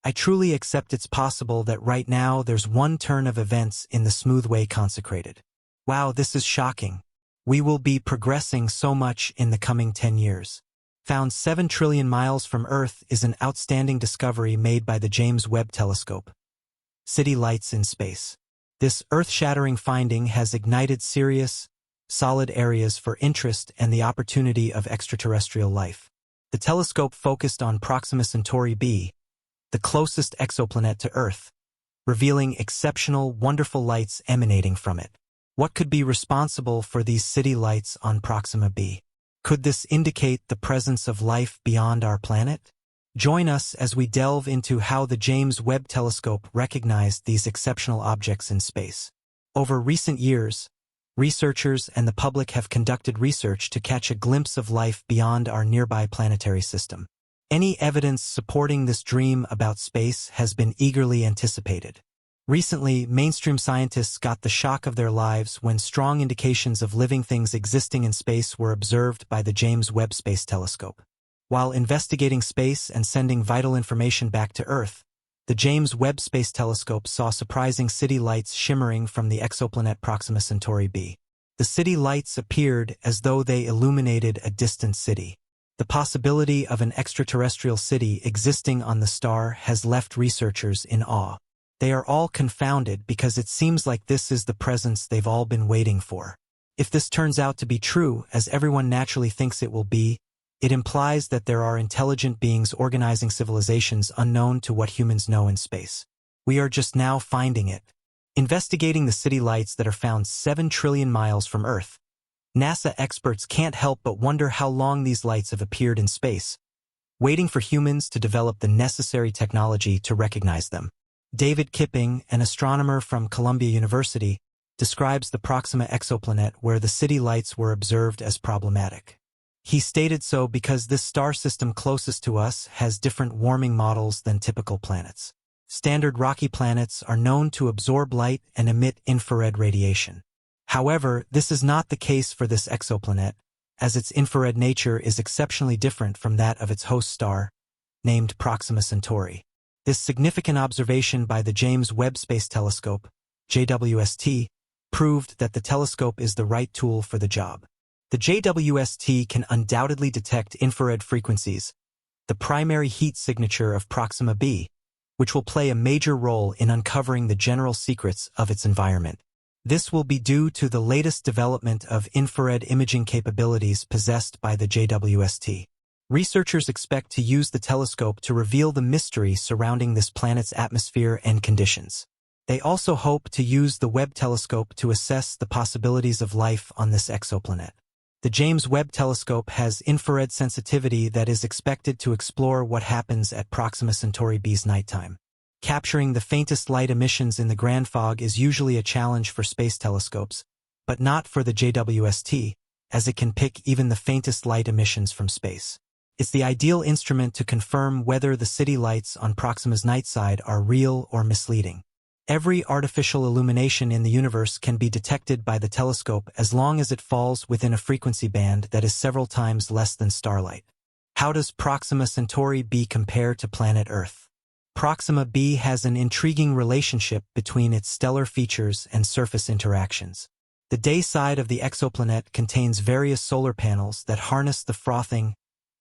I truly accept it's possible that right now there's one turn of events in the smooth way consecrated. Wow, this is shocking. We will be progressing so much in the coming 10 years. Found 7 trillion miles from Earth is an outstanding discovery made by the James Webb Telescope. City lights in space. This earth-shattering finding has ignited serious, solid areas for interest and the opportunity of extraterrestrial life. The telescope focused on Proxima Centauri b, the closest exoplanet to Earth, revealing exceptional, wonderful lights emanating from it. What could be responsible for these city lights on Proxima b? Could this indicate the presence of life beyond our planet? Join us as we delve into how the James Webb Telescope recognized these exceptional objects in space. Over recent years, researchers and the public have conducted research to catch a glimpse of life beyond our nearby planetary system. Any evidence supporting this dream about space has been eagerly anticipated. Recently, mainstream scientists got the shock of their lives when strong indications of living things existing in space were observed by the James Webb Space Telescope. While investigating space and sending vital information back to Earth, the James Webb Space Telescope saw surprising city lights shimmering from the exoplanet Proxima Centauri b. The city lights appeared as though they illuminated a distant city. The possibility of an extraterrestrial city existing on the star has left researchers in awe. They are all confounded because it seems like this is the presence they've all been waiting for. If this turns out to be true, as everyone naturally thinks it will be, it implies that there are intelligent beings organizing civilizations unknown to what humans know in space. We are just now finding it. Investigating the city lights that are found 7 trillion miles from Earth, NASA experts can't help but wonder how long these lights have appeared in space, waiting for humans to develop the necessary technology to recognize them. David Kipping, an astronomer from Columbia University, describes the Proxima exoplanet where the city lights were observed as problematic. He stated so because this star system closest to us has different warming models than typical planets. Standard rocky planets are known to absorb light and emit infrared radiation. However, this is not the case for this exoplanet, as its infrared nature is exceptionally different from that of its host star, named Proxima Centauri. This significant observation by the James Webb Space Telescope, JWST, proved that the telescope is the right tool for the job. The JWST can undoubtedly detect infrared frequencies, the primary heat signature of Proxima b, which will play a major role in uncovering the general secrets of its environment. This will be due to the latest development of infrared imaging capabilities possessed by the JWST. Researchers expect to use the telescope to reveal the mystery surrounding this planet's atmosphere and conditions. They also hope to use the Webb telescope to assess the possibilities of life on this exoplanet. The James Webb Telescope has infrared sensitivity that is expected to explore what happens at Proxima Centauri b's nighttime. Capturing the faintest light emissions in the grand fog is usually a challenge for space telescopes, but not for the JWST, as it can pick even the faintest light emissions from space. It's the ideal instrument to confirm whether the city lights on Proxima's night side are real or misleading. Every artificial illumination in the universe can be detected by the telescope as long as it falls within a frequency band that is several times less than starlight. How does Proxima Centauri b compare to planet Earth? Proxima b has an intriguing relationship between its stellar features and surface interactions. The day side of the exoplanet contains various solar panels that harness the frothing,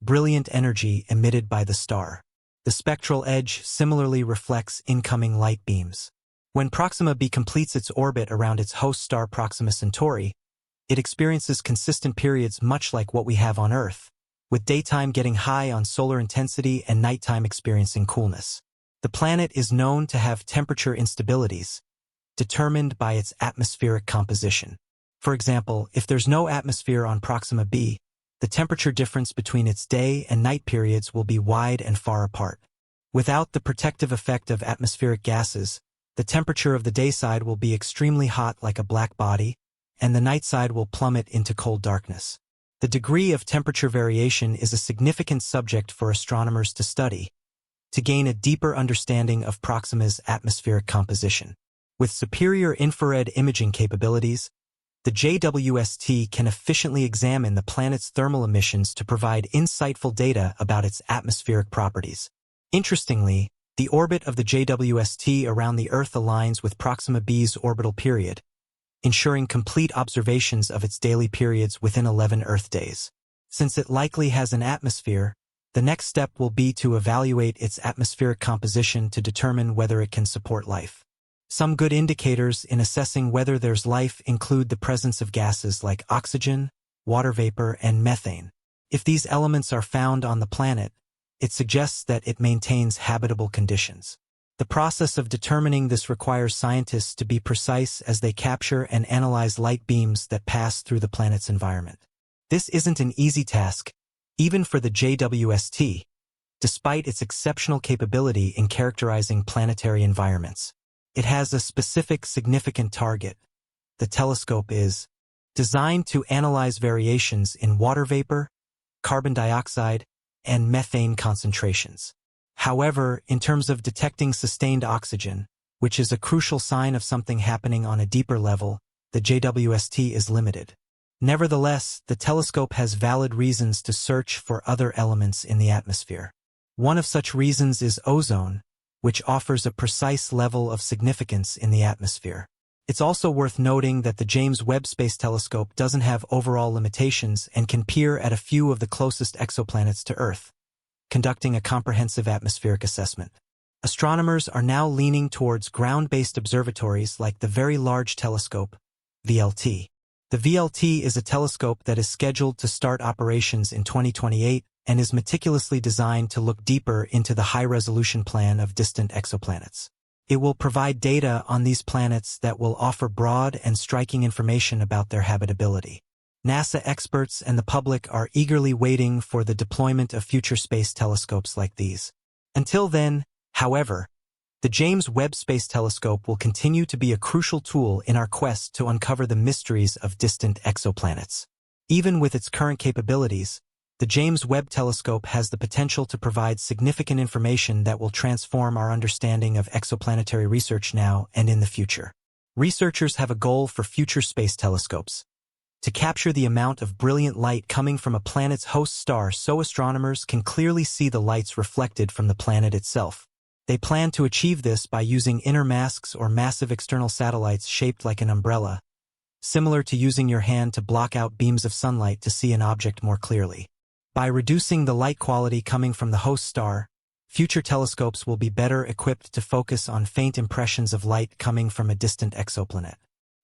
brilliant energy emitted by the star. The spectral edge similarly reflects incoming light beams. When Proxima b completes its orbit around its host star Proxima Centauri, it experiences consistent periods much like what we have on Earth, with daytime getting high on solar intensity and nighttime experiencing coolness. The planet is known to have temperature instabilities, determined by its atmospheric composition. For example, if there's no atmosphere on Proxima b, the temperature difference between its day and night periods will be wide and far apart. Without the protective effect of atmospheric gases, the temperature of the day side will be extremely hot like a black body, and the night side will plummet into cold darkness. The degree of temperature variation is a significant subject for astronomers to study, to gain a deeper understanding of Proxima's atmospheric composition. With superior infrared imaging capabilities, the JWST can efficiently examine the planet's thermal emissions to provide insightful data about its atmospheric properties. Interestingly, The orbit of the JWST around the Earth aligns with Proxima B's orbital period, ensuring complete observations of its daily periods within 11 Earth days. Since it likely has an atmosphere, the next step will be to evaluate its atmospheric composition to determine whether it can support life. Some good indicators in assessing whether there's life include the presence of gases like oxygen, water vapor, and methane. If these elements are found on the planet, it suggests that it maintains habitable conditions. The process of determining this requires scientists to be precise as they capture and analyze light beams that pass through the planet's environment. This isn't an easy task, even for the JWST, despite its exceptional capability in characterizing planetary environments. It has a specific significant target. The telescope is designed to analyze variations in water vapor, carbon dioxide, and methane concentrations. However, in terms of detecting sustained oxygen, which is a crucial sign of something happening on a deeper level, the JWST is limited. Nevertheless, the telescope has valid reasons to search for other elements in the atmosphere. One of such reasons is ozone, which offers a precise level of significance in the atmosphere. It's also worth noting that the James Webb Space Telescope doesn't have overall limitations and can peer at a few of the closest exoplanets to Earth, conducting a comprehensive atmospheric assessment. Astronomers are now leaning towards ground-based observatories like the Very Large Telescope, VLT. The VLT is a telescope that is scheduled to start operations in 2028 and is meticulously designed to look deeper into the high-resolution plan of distant exoplanets. It will provide data on these planets that will offer broad and striking information about their habitability. NASA experts and the public are eagerly waiting for the deployment of future space telescopes like these. Until then, however, the James Webb Space Telescope will continue to be a crucial tool in our quest to uncover the mysteries of distant exoplanets. Even with its current capabilities, the James Webb Telescope has the potential to provide significant information that will transform our understanding of exoplanetary research now and in the future. Researchers have a goal for future space telescopes: to capture the amount of brilliant light coming from a planet's host star so astronomers can clearly see the lights reflected from the planet itself. They plan to achieve this by using inner masks or massive external satellites shaped like an umbrella, similar to using your hand to block out beams of sunlight to see an object more clearly. By reducing the light quality coming from the host star, future telescopes will be better equipped to focus on faint impressions of light coming from a distant exoplanet.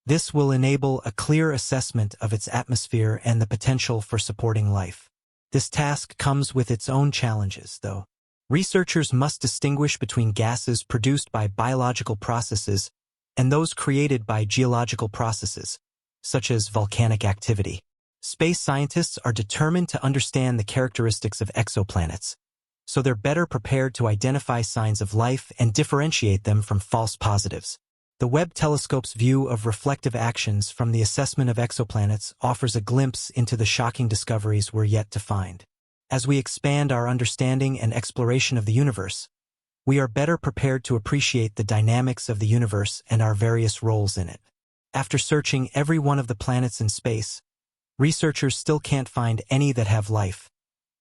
This will enable a clear assessment of its atmosphere and the potential for supporting life. This task comes with its own challenges, though. Researchers must distinguish between gases produced by biological processes and those created by geological processes, such as volcanic activity. Space scientists are determined to understand the characteristics of exoplanets, so they're better prepared to identify signs of life and differentiate them from false positives. The Webb telescope's view of reflective actions from the assessment of exoplanets offers a glimpse into the shocking discoveries we're yet to find. As we expand our understanding and exploration of the universe, we are better prepared to appreciate the dynamics of the universe and our various roles in it. After searching every one of the planets in space, researchers still can't find any that have life,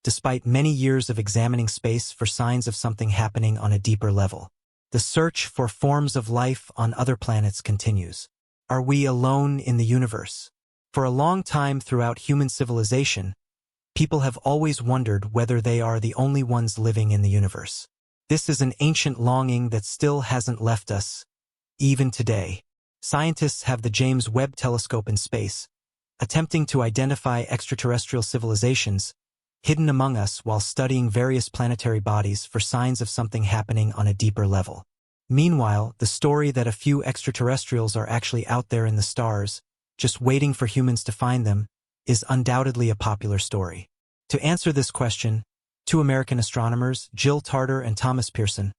despite many years of examining space for signs of something happening on a deeper level. The search for forms of life on other planets continues. Are we alone in the universe? For a long time throughout human civilization, people have always wondered whether they are the only ones living in the universe. This is an ancient longing that still hasn't left us, even today. Scientists have the James Webb Telescope in space, attempting to identify extraterrestrial civilizations hidden among us while studying various planetary bodies for signs of something happening on a deeper level. Meanwhile, the story that a few extraterrestrials are actually out there in the stars, just waiting for humans to find them, is undoubtedly a popular story. To answer this question, two American astronomers, Jill Tarter and Thomas Pearson,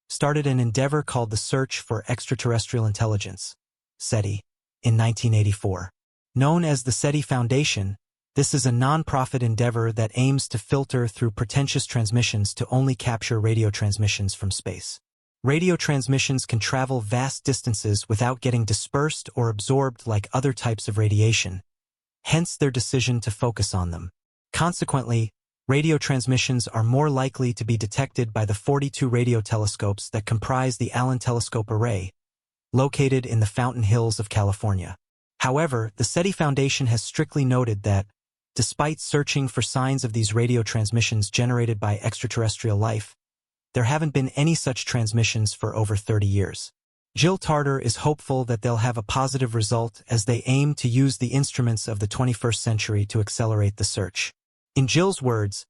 started an endeavor called the Search for Extraterrestrial Intelligence, SETI, in 1984. Known as the SETI Foundation, this is a non-profit endeavor that aims to filter through pretentious transmissions to only capture radio transmissions from space. Radio transmissions can travel vast distances without getting dispersed or absorbed like other types of radiation, hence their decision to focus on them. Consequently, Radio transmissions are more likely to be detected by the 42 radio telescopes that comprise the Allen Telescope Array, located in the Fountain Hills of California. However, the SETI Foundation has strictly noted that, despite searching for signs of these radio transmissions generated by extraterrestrial life, there haven't been any such transmissions for over 30 years. Jill Tarter is hopeful that they'll have a positive result as they aim to use the instruments of the 21st century to accelerate the search. In Jill's words,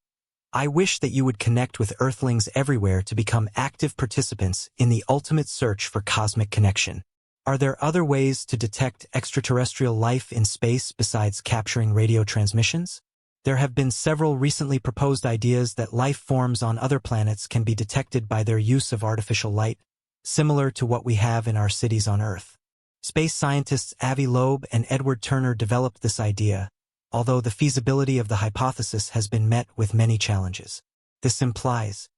"I wish that you would connect with Earthlings everywhere to become active participants in the ultimate search for cosmic connection." Are there other ways to detect extraterrestrial life in space besides capturing radio transmissions? There have been several recently proposed ideas that life forms on other planets can be detected by their use of artificial light, similar to what we have in our cities on Earth. Space scientists Avi Loeb and Edward Turner developed this idea, although the feasibility of the hypothesis has been met with many challenges. This implies